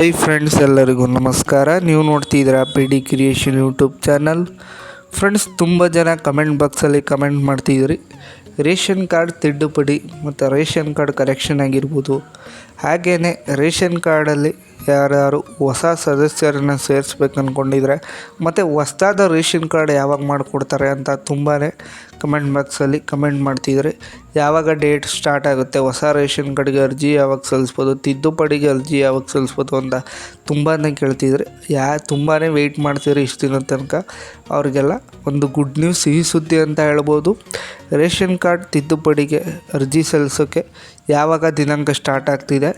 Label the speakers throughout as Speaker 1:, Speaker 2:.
Speaker 1: Hi friends, ಎಲ್ಲರಿಗೂ ನಮಸ್ಕಾರ. ನೀವು ನೋಡ್ತಿದ್ದೀರಾ P D creation YouTube channel. Friends, ತುಂಬ ಜನ ಕಮೆಂಟ್ ಬಾಕ್ಸಲ್ಲಿ ಕಮೆಂಟ್ ಮಾಡ್ತಿದ್ದೀರಿ. ರೇಷನ್ ಕಾರ್ಡ್ ತಿದ್ದುಪಡಿ ಮತ್ತು ರೇಷನ್ ಕಾರ್ಡ್ ಕರೆಕ್ಷನ್ ಆಗಿರ್ಬೋದು, ಹಾಗೆಯೇ ರೇಷನ್ ಕಾರ್ಡಲ್ಲಿ ಯಾರ್ಯಾರು ಹೊಸ ಸದಸ್ಯರನ್ನು ಸೇರಿಸ್ಬೇಕು ಅಂದ್ಕೊಂಡಿದ್ರೆ ಮತ್ತು ಹೊಸ್ದಾದ ರೇಷನ್ ಕಾರ್ಡ್ ಯಾವಾಗ ಮಾಡಿಕೊಡ್ತಾರೆ ಅಂತ ತುಂಬಾ ಕಮೆಂಟ್ ಬಾಕ್ಸಲ್ಲಿ ಕಮೆಂಟ್ ಮಾಡ್ತಿದ್ದಾರೆ. ಯಾವಾಗ ಡೇಟ್ ಸ್ಟಾರ್ಟ್ ಆಗುತ್ತೆ, ಹೊಸ ರೇಷನ್ ಕಾರ್ಡ್ಗೆ ಅರ್ಜಿ ಯಾವಾಗ ಸಲ್ಲಿಸ್ಬೋದು, ತಿದ್ದುಪಡಿಗೆ ಅರ್ಜಿ ಯಾವಾಗ ಸಲ್ಲಿಸ್ಬೋದು ಅಂತ ತುಂಬಾ ಕೇಳ್ತಿದ್ರು. ತುಂಬಾ ವೆಯ್ಟ್ ಮಾಡ್ತಿದ್ರು ಇಷ್ಟು ದಿನದ ತನಕ. ಅವ್ರಿಗೆಲ್ಲ ಒಂದು ಗುಡ್ ನ್ಯೂಸ್, ಸಿಹಿ ಸುದ್ದಿ ಅಂತ ಹೇಳ್ಬೋದು. ರೇಷನ್ ಕಾರ್ಡ್ ತಿದ್ದುಪಡಿಗೆ ಅರ್ಜಿ ಸಲ್ಲಿಸೋಕ್ಕೆ ಯಾವಾಗ ದಿನಾಂಕ ಸ್ಟಾರ್ಟ್ ಆಗ್ತಿದೆ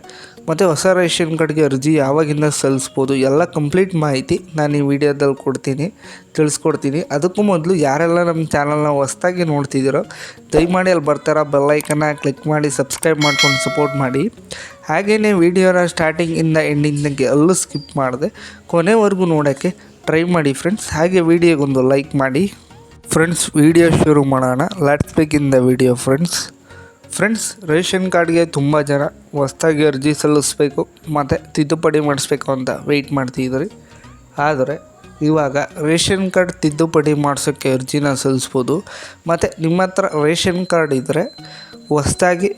Speaker 1: ಮತ್ತು ಹೊಸ ರೇಷನ್ ಕಾರ್ಡ್ಗೆ ಅರ್ಜಿ ಯಾವಾಗಿಂದ ಸಲ್ಲಿಸ್ಬೋದು, ಎಲ್ಲ ಕಂಪ್ಲೀಟ್ ಮಾಹಿತಿ ನಾನು ಈ ವಿಡಿಯೋದಲ್ಲಿ ತಿಳಿಸ್ಕೊಡ್ತೀನಿ. ಅದಕ್ಕೂ ಮೊದಲು ಯಾರೆಲ್ಲ ನಮ್ಮ ಚಾನಲ್ನ ಹೊಸ್ದಾಗಿ ನೋಡ್ತಿದ್ದೀರೋ ದಯಮಾಡಿ ಅಲ್ಲಿ ಬರ್ತಾರ ಬೆಲ್ಲೈಕನ್ನ ಕ್ಲಿಕ್ ಮಾಡಿ ಸಬ್ಸ್ಕ್ರೈಬ್ ಮಾಡ್ಕೊಂಡು ಸಪೋರ್ಟ್ ಮಾಡಿ. ಹಾಗೆಯೇ ವಿಡಿಯೋನ ಸ್ಟಾರ್ಟಿಂಗಿಂದ ಎಂಡಿಂಗ್ ತನಕ ಎಲ್ಲೂ ಸ್ಕಿಪ್ ಮಾಡಿದೆ ಕೊನೆವರೆಗೂ ನೋಡೋಕ್ಕೆ ಟ್ರೈ ಮಾಡಿ ಫ್ರೆಂಡ್ಸ್. ಹಾಗೆ ವಿಡಿಯೋಗೊಂದು ಲೈಕ್ ಮಾಡಿ. ಫ್ರೆಂಡ್ಸ್, ವಿಡಿಯೋ ಶುರು ಮಾಡೋಣ. Let's begin the video friends, ration ಕಾರ್ಡ್ಗೆ ತುಂಬ ಜನ ಹೊಸ್ದಾಗಿ ಅರ್ಜಿ ಸಲ್ಲಿಸಬೇಕು ಮತ್ತು ತಿದ್ದುಪಡಿ ಮಾಡಿಸ್ಬೇಕು ಅಂತ ವೆಯ್ಟ್ ಮಾಡ್ತಿದ್ರಿ. ಆದರೆ ಇವಾಗ ರೇಷನ್ ಕಾರ್ಡ್ ತಿದ್ದುಪಡಿ ಮಾಡಿಸೋಕ್ಕೆ ಅರ್ಜಿನ ಸಲ್ಲಿಸ್ಬೋದು. ಮತ್ತು ನಿಮ್ಮ ಹತ್ರ ರೇಷನ್ ಕಾರ್ಡ್ ಇದ್ದರೆ ಹೊಸ್ದಾಗಿ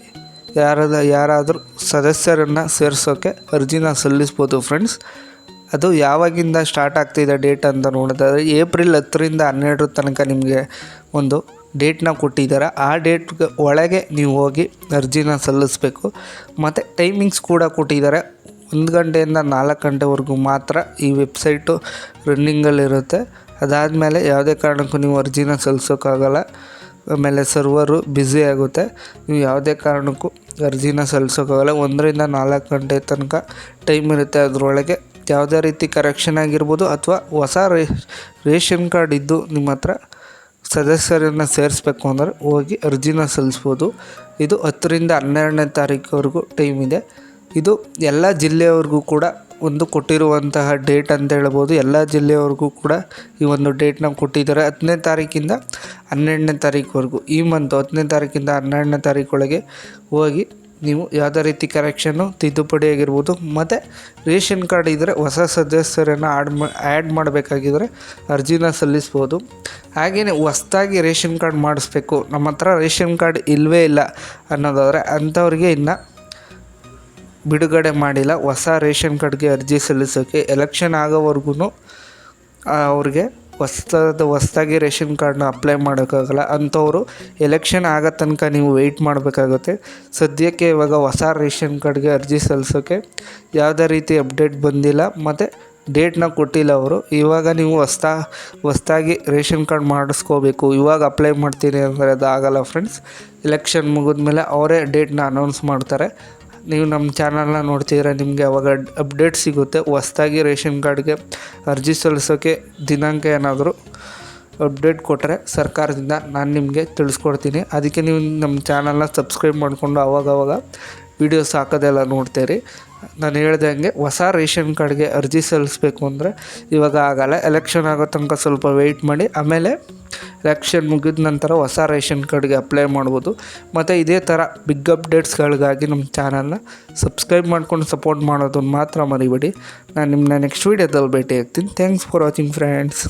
Speaker 1: ಯಾರಾದರೂ ಸದಸ್ಯರನ್ನು ಸೇರಿಸೋಕ್ಕೆ ಅರ್ಜಿನ ಸಲ್ಲಿಸ್ಬೋದು ಫ್ರೆಂಡ್ಸ್. ಅದು ಯಾವಾಗಿಂದ ಸ್ಟಾರ್ಟ್ ಆಗ್ತಿದೆ ಡೇಟ್ ಅಂತ ನೋಡಿದ್ರೆ ಏಪ್ರಿಲ್ 10ರಿಂದ 12 ತನಕ ನಿಮಗೆ ಒಂದು ಡೇಟ್ನ ಕೊಟ್ಟಿದ್ದಾರೆ. ಆ ಡೇಟ್ ಒಳಗೆ ನೀವು ಹೋಗಿ ಅರ್ಜಿನ ಸಲ್ಲಿಸಬೇಕು. ಮತ್ತು ಟೈಮಿಂಗ್ಸ್ ಕೂಡ ಕೊಟ್ಟಿದ್ದಾರೆ. 1 ಗಂಟೆಯಿಂದ 4 ಗಂಟೆವರೆಗೂ ಮಾತ್ರ ಈ ವೆಬ್ಸೈಟು ರನ್ನಿಂಗಲ್ಲಿರುತ್ತೆ. ಅದಾದಮೇಲೆ ಯಾವುದೇ ಕಾರಣಕ್ಕೂ ನೀವು ಅರ್ಜಿನ ಸಲ್ಲಿಸೋಕ್ಕಾಗಲ್ಲ. ಆಮೇಲೆ ಸರ್ವರು ಬ್ಯುಸಿ ಆಗುತ್ತೆ. ನೀವು ಯಾವುದೇ ಕಾರಣಕ್ಕೂ ಅರ್ಜಿನ ಸಲ್ಲಿಸೋಕ್ಕಾಗಲ್ಲ. 1ರಿಂದ 4 ಗಂಟೆ ತನಕ ಟೈಮ್ ಇರುತ್ತೆ. ಅದರೊಳಗೆ ಯಾವುದೇ ರೀತಿ ಕರೆಕ್ಷನ್ ಆಗಿರ್ಬೋದು ಅಥವಾ ಹೊಸ ರೇಷನ್ ಕಾರ್ಡ್ ಇದ್ದು ನಿಮ್ಮ ಹತ್ರ ಸದಸ್ಯರನ್ನು ಸೇರಿಸ್ಬೇಕು ಅಂದರೆ ಹೋಗಿ ಅರ್ಜಿನ ಸಲ್ಲಿಸ್ಬೋದು. ಇದು 10ರಿಂದ 12ನೇ ತಾರೀಕುವರೆಗೂ ಟೈಮ್ ಇದೆ. ಇದು ಎಲ್ಲ ಜಿಲ್ಲೆಯವ್ರಿಗೂ ಕೂಡ ಒಂದು ಕೊಟ್ಟಿರುವಂತಹ ಡೇಟ್ ಅಂತ ಹೇಳ್ಬೋದು. ಎಲ್ಲ ಜಿಲ್ಲೆಯವ್ರಿಗೂ ಕೂಡ ಈ ಒಂದು ಡೇಟ್ನ ಕೊಟ್ಟಿದ್ದಾರೆ. 10ನೇ ತಾರೀಕಿಂದ 12ನೇ ತಾರೀಕುವರೆಗೂ. ಈ ಮಂತ್ 10ನೇ ತಾರೀಕಿಂದ 12ನೇ ತಾರೀಕೊಳಗೆ ಹೋಗಿ ನೀವು ಯಾವುದೇ ರೀತಿ ಕರೆಕ್ಷನ್ನು ತಿದ್ದುಪಡಿ ಆಗಿರ್ಬೋದು ಮತ್ತು ರೇಷನ್ ಕಾರ್ಡ್ ಇದ್ದರೆ ಹೊಸ ಸದಸ್ಯರನ್ನು ಆ್ಯಡ್ ಮಾಡಬೇಕಾಗಿದ್ದರೆ ಅರ್ಜಿನ ಸಲ್ಲಿಸ್ಬೋದು. ಹಾಗೆಯೇ ಹೊಸ್ದಾಗಿ ರೇಷನ್ ಕಾರ್ಡ್ ಮಾಡಿಸ್ಬೇಕು, ನಮ್ಮ ಹತ್ರ ರೇಷನ್ ಕಾರ್ಡ್ ಇಲ್ಲವೇ ಇಲ್ಲ ಅನ್ನೋದಾದರೆ ಅಂಥವ್ರಿಗೆ ಇನ್ನು ಬಿಡುಗಡೆ ಮಾಡಿಲ್ಲ ಹೊಸ ರೇಷನ್ ಕಾರ್ಡ್ಗೆ ಅರ್ಜಿ ಸಲ್ಲಿಸೋಕ್ಕೆ. ಎಲೆಕ್ಷನ್ ಆಗೋವರೆಗೂ ಅವ್ರಿಗೆ ಹೊಸ್ದಾಗಿ ರೇಷನ್ ಕಾರ್ಡ್ನ ಅಪ್ಲೈ ಮಾಡೋಕ್ಕಾಗಲ್ಲ. ಅಂಥವರು ಎಲೆಕ್ಷನ್ ಆಗೋ ತನಕ ನೀವು ವೆಯ್ಟ್ ಮಾಡಬೇಕಾಗುತ್ತೆ. ಸದ್ಯಕ್ಕೆ ಇವಾಗ ಹೊಸ ರೇಷನ್ ಕಾರ್ಡ್ಗೆ ಅರ್ಜಿ ಸಲ್ಲಿಸೋಕ್ಕೆ ಯಾವುದೇ ರೀತಿ ಅಪ್ಡೇಟ್ ಬಂದಿಲ್ಲ ಮತ್ತು ಡೇಟ್ನ ಕೊಟ್ಟಿಲ್ಲ ಅವರು. ಇವಾಗ ನೀವು ಹೊಸ್ದಾಗಿ ರೇಷನ್ ಕಾರ್ಡ್ ಮಾಡಿಸ್ಕೋಬೇಕು, ಇವಾಗ ಅಪ್ಲೈ ಮಾಡ್ತೀನಿ ಅಂದರೆ ಅದು ಆಗೋಲ್ಲ ಫ್ರೆಂಡ್ಸ್. ಎಲೆಕ್ಷನ್ ಮುಗಿದ್ಮೇಲೆ ಅವರೇ ಡೇಟ್ನ ಅನೌನ್ಸ್ ಮಾಡ್ತಾರೆ. ನೀವು ನಮ್ಮ ಚಾನಲ್ನ ನೋಡ್ತಿದ್ರೆ ನಿಮಗೆ ಅವಾಗ ಅಪ್ಡೇಟ್ ಸಿಗುತ್ತೆ. ಹೊಸ್ದಾಗಿ ರೇಷನ್ ಕಾರ್ಡ್ಗೆ ಅರ್ಜಿ ಸಲ್ಲಿಸೋಕ್ಕೆ ದಿನಾಂಕ ಏನಾದರೂ ಅಪ್ಡೇಟ್ ಕೊಟ್ಟರೆ ಸರ್ಕಾರದಿಂದ ನಾನು ನಿಮಗೆ ತಿಳಿಸ್ಕೊಡ್ತೀನಿ. ಅದಕ್ಕೆ ನೀವು ನಮ್ಮ ಚಾನಲ್ನ ಸಬ್ಸ್ಕ್ರೈಬ್ ಮಾಡಿಕೊಂಡು ಅವಾಗವಾಗ ವೀಡಿಯೋಸ್ ಹಾಕೋದೆಲ್ಲ ನೋಡ್ತೀರಿ. ನಾನು ಹೇಳ್ದಂಗೆ ಹೊಸ ರೇಷನ್ ಕಾರ್ಡ್ಗೆ ಅರ್ಜಿ ಸಲ್ಲಿಸಬೇಕು ಅಂದರೆ ಇವಾಗ ಆಗೋಲ್ಲ. ಎಲೆಕ್ಷನ್ ಆಗೋ ತನಕ ಸ್ವಲ್ಪ ವೆಯ್ಟ್ ಮಾಡಿ. ಆಮೇಲೆ ಎಲೆಕ್ಷನ್ ಮುಗಿದ ನಂತರ ಹೊಸ ರೇಷನ್ ಕಾರ್ಡ್ಗೆ ಅಪ್ಲೈ ಮಾಡ್ಬೋದು. ಮತ್ತು ಇದೇ ಥರ ಬಿಗ್ ಅಪ್ಡೇಟ್ಸ್ಗಳಿಗಾಗಿ ನಮ್ಮ ಚಾನಲ್ನ ಸಬ್ಸ್ಕ್ರೈಬ್ ಮಾಡ್ಕೊಂಡು ಸಪೋರ್ಟ್ ಮಾಡೋದನ್ನು ಮಾತ್ರ ಮರಿಬೇಡಿ. ನಾನು ನಿಮ್ಮನ್ನ ನೆಕ್ಸ್ಟ್ ವೀಡಿಯೋದಲ್ಲಿ ಭೇಟಿ ಆಗ್ತೀನಿ. Thanks for watching friends.